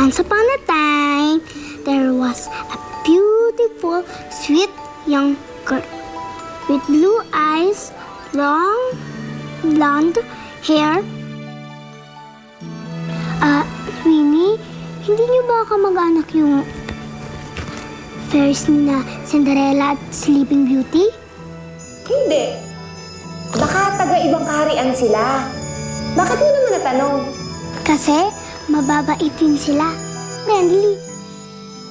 Once upon a time, there was a beautiful, sweet young girl with blue eyes, long, blonde hair. Winnie, hindi niyo ba kamag-anak yung fairies ni na Cinderella at Sleeping Beauty? Hindi. Baka taga-ibang kaharian sila. Bakit mo naman natanong? Kasi mababait din sila. Manly.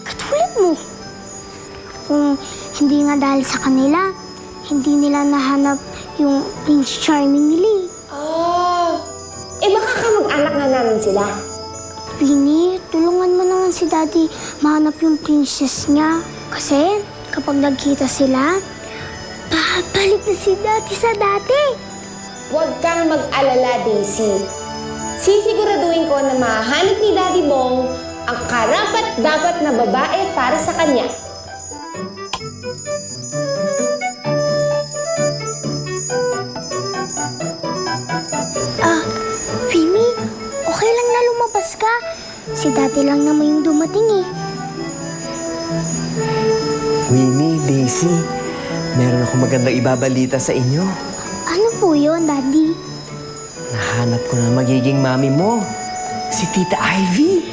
Katulad mo. Kung hindi nga dahil sa kanila, hindi nila nahanap yung Prince Charming nila. Baka kamag-anak na namin sila. Winnie, tulungan mo naman si Daddy mahanap yung princess niya. Kasi kapag nagkita sila, babalik na si Daddy sa dati. Huwag kang mag-alala, Daisy. Sisiguraduhin ko na mahanap ni Daddy Bong ang karapat-dapat na babae para sa kanya. Winnie, okay lang na lumabas ka. Si Daddy lang naman yung dumating eh. Winnie, Daisy, meron akong magandang ibabalita sa inyo. Ano po yun, Daddy? Nahanap ko na magiging mami mo, si Tita Ivy.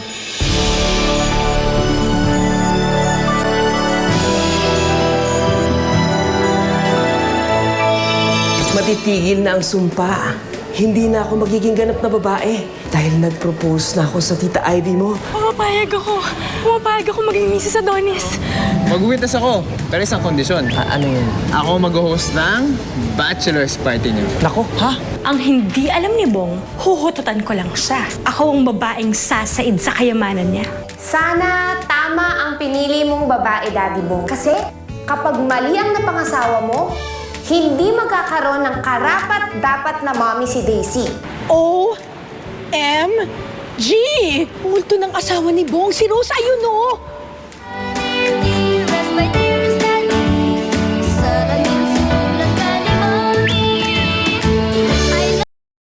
Matitigil na ang sumpa. Hindi na ako magiging ganap na babae dahil nag-propose na ako sa Tita Ivy mo. Pumapayag ako. Pumapayag ako maging Mrs. Adonis. Mag-witness ako, pero isang kondisyon. Ano yan? Ako mag-host ng bachelor's party niyo. Nako, ha? Ang hindi alam ni Bong, huhututan ko lang siya. Ako ang babaeng sasaid sa kayamanan niya. Sana tama ang pinili mong babae, Daddy Bong. Kasi kapag mali ang napangasawa mo, hindi magkakaroon ng karapat-dapat na mommy si Daisy. O-M-G! Multo ng asawa ni Bong. Si Rose, ayun o!